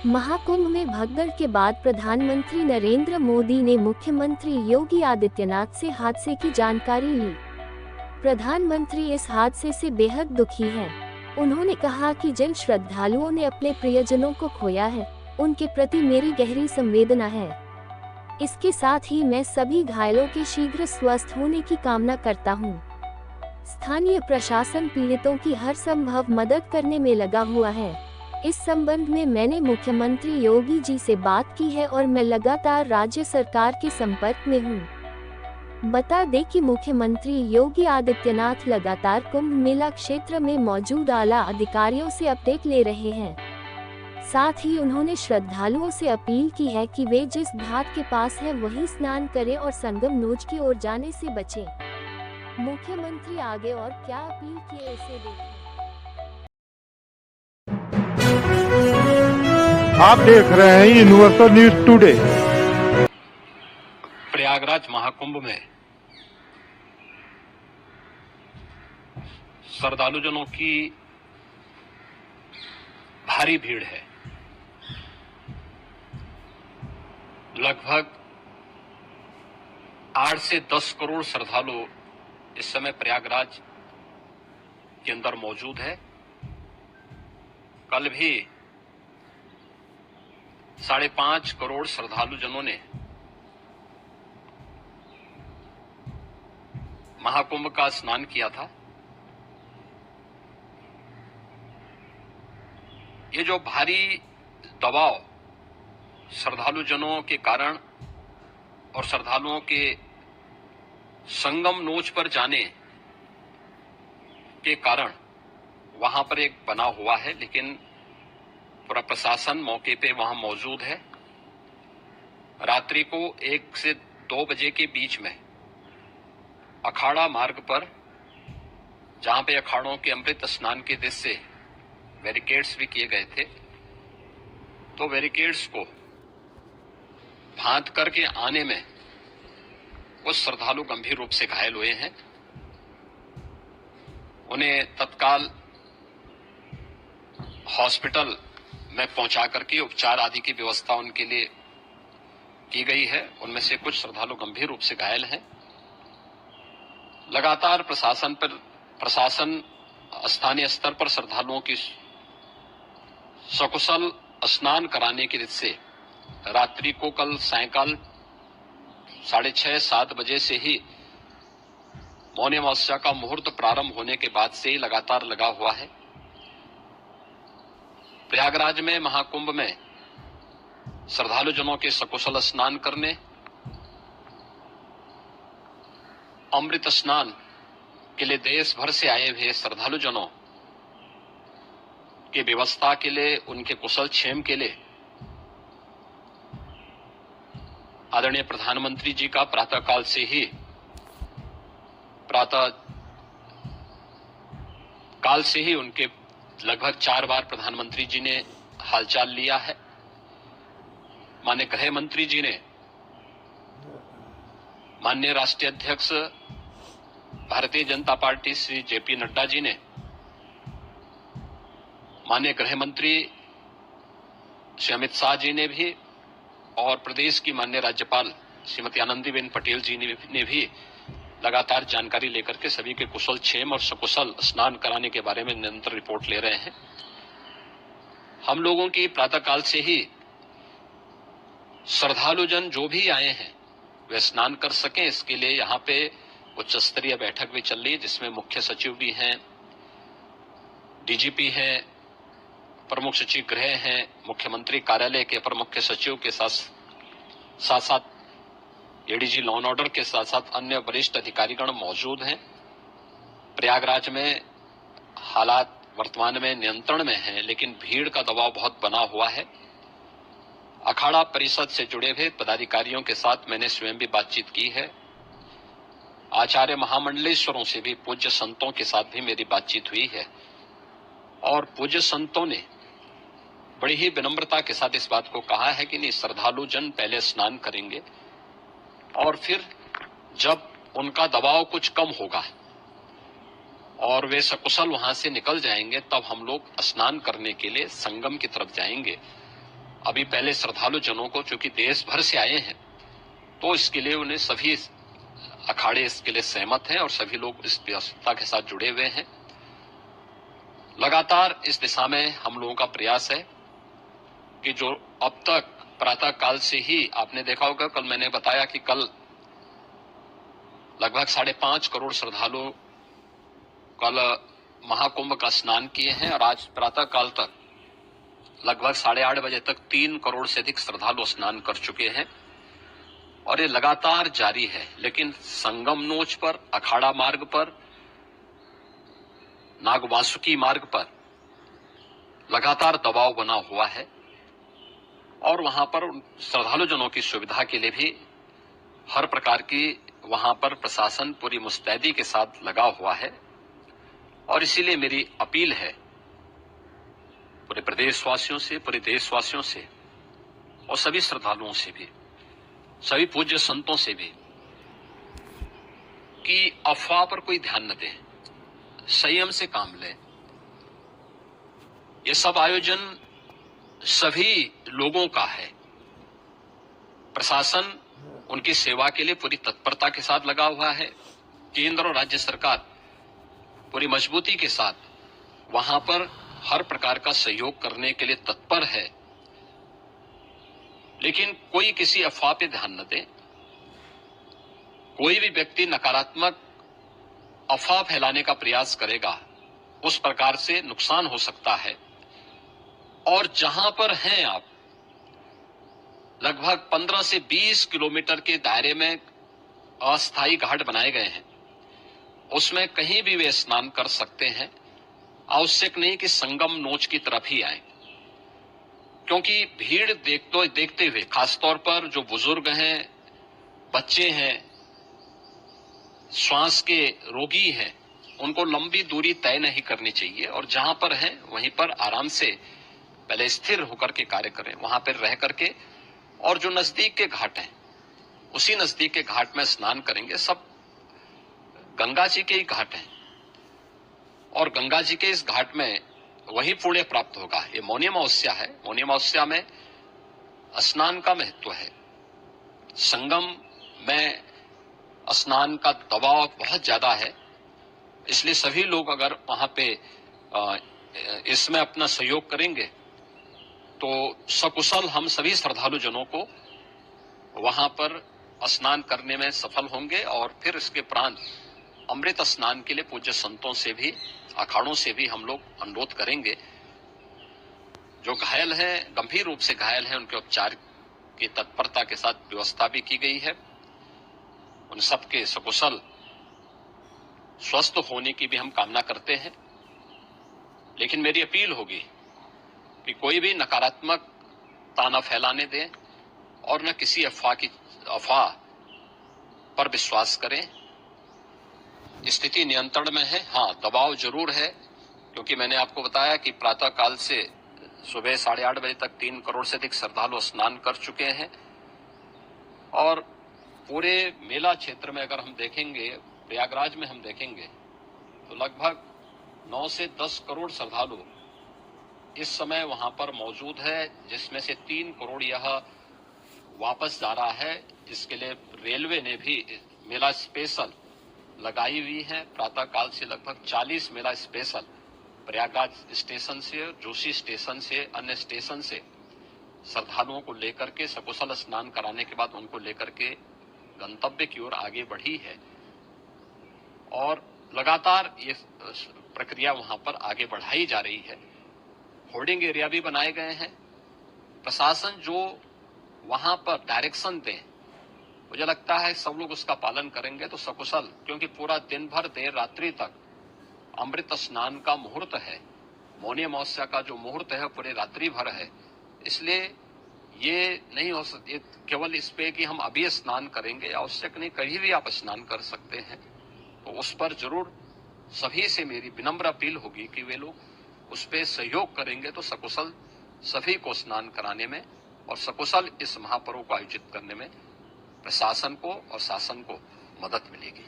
महाकुंभ में भगदड़ के बाद प्रधानमंत्री नरेंद्र मोदी ने मुख्यमंत्री योगी आदित्यनाथ से हादसे की जानकारी ली। प्रधानमंत्री इस हादसे से बेहद दुखी हैं। उन्होंने कहा कि जिन श्रद्धालुओं ने अपने प्रियजनों को खोया है, उनके प्रति मेरी गहरी संवेदना है। इसके साथ ही मैं सभी घायलों के शीघ्र स्वस्थ होने की कामना करता हूँ। स्थानीय प्रशासन पीड़ितों की हर संभव मदद करने में लगा हुआ है। इस संबंध में मैंने मुख्यमंत्री योगी जी से बात की है और मैं लगातार राज्य सरकार के संपर्क में हूँ। बता दें कि मुख्यमंत्री योगी आदित्यनाथ लगातार कुंभ मेला क्षेत्र में मौजूद आला अधिकारियों से अपडेट ले रहे हैं। साथ ही उन्होंने श्रद्धालुओं से अपील की है कि वे जिस घाट के पास है वहीं स्नान करें और संगम नोच की ओर जाने से बचें। मुख्यमंत्री आगे और क्या अपील किए इसे देखें। आप देख रहे हैं universal news today. Prayagraj Mahakumbh में श्रद्धालुजनों की भारी भीड़ है। लगभग 8 से 10 करोड़ श्रद्धालु इस समय प्रयागराज के अंदर मौजूद है। कल भी 5.5 करोड़ श्रद्धालुजनों ने महाकुंभ का स्नान किया था। ये जो भारी दबाव श्रद्धालुजनों के कारण और श्रद्धालुओं के संगम नोच पर जाने के कारण वहां पर एक बना हुआ है, लेकिन पूरा प्रशासन मौके पे वहां मौजूद है। रात्रि को 1 से 2 बजे के बीच में अखाड़ा मार्ग पर, जहां पे अखाड़ों के अमृत स्नान के दृश्य से बैरिकेड्स भी किए गए थे, तो बैरिकेड्स को फांद करके आने में कुछ श्रद्धालु गंभीर रूप से घायल हुए हैं। उन्हें तत्काल हॉस्पिटल में पहुंचा करके उपचार आदि की व्यवस्था उनके लिए की गई है। उनमें से कुछ श्रद्धालु गंभीर रूप से घायल हैं। लगातार प्रशासन स्थानीय स्तर पर श्रद्धालुओं की सकुशल स्नान कराने की रीत से रात्रि को कल सायंकाल 6:30-7 बजे से ही मौनी अमावस्या का मुहूर्त प्रारंभ होने के बाद से ही लगातार लगा हुआ है। प्रयागराज में महाकुंभ में श्रद्धालुजनों के सकुशल स्नान करने, अमृत स्नान के लिए देश भर से आए हुए श्रद्धालुजनों की व्यवस्था के लिए, उनके कुशल क्षेम के लिए आदरणीय प्रधानमंत्री जी का प्रातःकाल से ही उनके लगभग 4 बार प्रधानमंत्री जी ने हालचाल लिया है। माननीय गृह मंत्री जी ने, माननीय राष्ट्रीय अध्यक्ष भारतीय जनता पार्टी श्री जेपी नड्डा जी ने, माननीय गृह मंत्री श्री अमित शाह जी ने भी, और प्रदेश की माननीय राज्यपाल श्रीमती आनंदीबेन पटेल जी ने भी लगातार जानकारी लेकर के सभी के कुशल क्षेम और सकुशल स्नान कराने के बारे में निरंतर रिपोर्ट ले रहे हैं। हम लोगों की प्रातःकाल से ही श्रद्धालुजन जो भी आए हैं वे स्नान कर सकें, इसके लिए यहाँ पे उच्च स्तरीय बैठक भी चल रही है, जिसमें मुख्य सचिव भी हैं, डीजीपी हैं, प्रमुख सचिव गृह हैं, मुख्यमंत्री कार्यालय के अपर मुख्य सचिव के साथ साथ एडीजी लॉ एंड ऑर्डर के साथ साथ अन्य वरिष्ठ अधिकारीगण मौजूद हैं। प्रयागराज में हालात वर्तमान में नियंत्रण में हैं, लेकिन भीड़ का दबाव बहुत बना हुआ है। अखाड़ा परिषद से जुड़े हुए पदाधिकारियों के साथ मैंने स्वयं भी बातचीत की है। आचार्य महामंडलेश्वरों से भी, पूज्य संतों के साथ भी मेरी बातचीत हुई है, और पूज्य संतों ने बड़ी ही विनम्रता के साथ इस बात को कहा है कि नहीं, श्रद्धालु जन पहले स्नान करेंगे और फिर जब उनका दबाव कुछ कम होगा और वे सकुशल वहां से निकल जाएंगे, तब हम लोग स्नान करने के लिए संगम की तरफ जाएंगे। अभी पहले श्रद्धालु जनों को, चूंकि देश भर से आए हैं, तो इसके लिए उन्हें सभी अखाड़े इसके लिए सहमत हैं और सभी लोग इस व्यवस्था के साथ जुड़े हुए हैं। लगातार इस दिशा में हम लोगों का प्रयास है कि जो अब तक प्रातः काल से ही आपने देखा होगा, कल मैंने बताया कि कल लगभग 5.5 करोड़ श्रद्धालु कल महाकुंभ का स्नान किए हैं और आज प्रातः काल तक लगभग 8:30 बजे तक 3 करोड़ से अधिक श्रद्धालु स्नान कर चुके हैं और ये लगातार जारी है। लेकिन संगम नोच पर, अखाड़ा मार्ग पर, नागवासुकी मार्ग पर लगातार दबाव बना हुआ है और वहां पर श्रद्धालु जनों की सुविधा के लिए भी हर प्रकार की वहां पर प्रशासन पूरी मुस्तैदी के साथ लगा हुआ है। और इसीलिए मेरी अपील है पूरे प्रदेशवासियों से, पूरे देशवासियों से और सभी श्रद्धालुओं से भी, सभी पूज्य संतों से भी कि अफवाह पर कोई ध्यान न दें, संयम से काम लें। ये सब आयोजन सभी लोगों का है। प्रशासन उनकी सेवा के लिए पूरी तत्परता के साथ लगा हुआ है। केंद्र और राज्य सरकार पूरी मजबूती के साथ वहां पर हर प्रकार का सहयोग करने के लिए तत्पर है। लेकिन कोई किसी अफवाह पे ध्यान न दे। कोई भी व्यक्ति नकारात्मक अफवाह फैलाने का प्रयास करेगा, उस प्रकार से नुकसान हो सकता है। और जहां पर हैं आप, लगभग 15 से 20 किलोमीटर के दायरे में अस्थायी घाट बनाए गए हैं, उसमें कहीं भी वे स्नान कर सकते हैं। आवश्यक नहीं कि संगम नोच की तरफ ही आए, क्योंकि भीड़ देखते हुए, खासतौर पर जो बुजुर्ग हैं, बच्चे हैं, श्वास के रोगी हैं, उनको लंबी दूरी तय नहीं करनी चाहिए और जहां पर हैं वहीं पर आराम से पहले स्थिर होकर के कार्य करें, वहां पर रह करके। और जो नजदीक के घाट हैं, उसी नजदीक के घाट में स्नान करेंगे। सब गंगा जी के ही घाट हैं और गंगा जी के इस घाट में वही पुण्य प्राप्त होगा। ये मौनी अमावस्या है। मौनी अमावस्या में स्नान का महत्व है। संगम में स्नान का दबाव बहुत ज्यादा है, इसलिए सभी लोग अगर वहां पे इसमें अपना सहयोग करेंगे तो सकुशल हम सभी श्रद्धालु जनों को वहां पर स्नान करने में सफल होंगे। और फिर इसके उपरांत अमृत स्नान के लिए पूज्य संतों से भी, अखाड़ों से भी हम लोग अनुरोध करेंगे। जो घायल हैं, गंभीर रूप से घायल हैं, उनके उपचार की तत्परता के साथ व्यवस्था भी की गई है। उन सबके सकुशल स्वस्थ होने की भी हम कामना करते हैं। लेकिन मेरी अपील होगी कि कोई भी नकारात्मक ताना फैलाने दें और न किसी अफवाह पर विश्वास करें। स्थिति नियंत्रण में है। हाँ, दबाव जरूर है, क्योंकि मैंने आपको बताया कि प्रातः काल से सुबह 8:30 बजे तक 3 करोड़ से अधिक श्रद्धालु स्नान कर चुके हैं। और पूरे मेला क्षेत्र में अगर हम देखेंगे, प्रयागराज में हम देखेंगे तो लगभग 9 से 10 करोड़ श्रद्धालु इस समय वहां पर मौजूद है, जिसमें से 3 करोड़ यह वापस जा रहा है। इसके लिए रेलवे ने भी मेला स्पेशल लगाई हुई है। प्रातः काल से लगभग 40 मेला स्पेशल प्रयागराज स्टेशन से, जोशी स्टेशन से, अन्य स्टेशन से श्रद्धालुओं को लेकर के सकुशल स्नान कराने के बाद उनको लेकर के गंतव्य की ओर आगे बढ़ी है। और लगातार ये प्रक्रिया वहां पर आगे बढ़ाई जा रही है। होर्डिंग एरिया भी बनाए गए हैं। प्रशासन जो वहां पर डायरेक्शन दे, मुझे लगता है सब लोग उसका पालन करेंगे तो सकुशल, क्योंकि पूरा दिन भर देर रात्रि तक अमृत स्नान का मुहूर्त है। मौनी अमावस्या का जो मुहूर्त है पूरे रात्रि भर है। इसलिए ये नहीं हो सकती केवल इस पे कि हम अभी स्नान करेंगे, आवश्यक नहीं, कहीं भी आप स्नान कर सकते हैं। तो उस पर जरूर सभी से मेरी विनम्र अपील होगी कि वे लोग उस पे सहयोग करेंगे तो सकुशल सभी को स्नान कराने में और सकुशल इस महापर्व को आयोजित करने में प्रशासन को और शासन को मदद मिलेगी।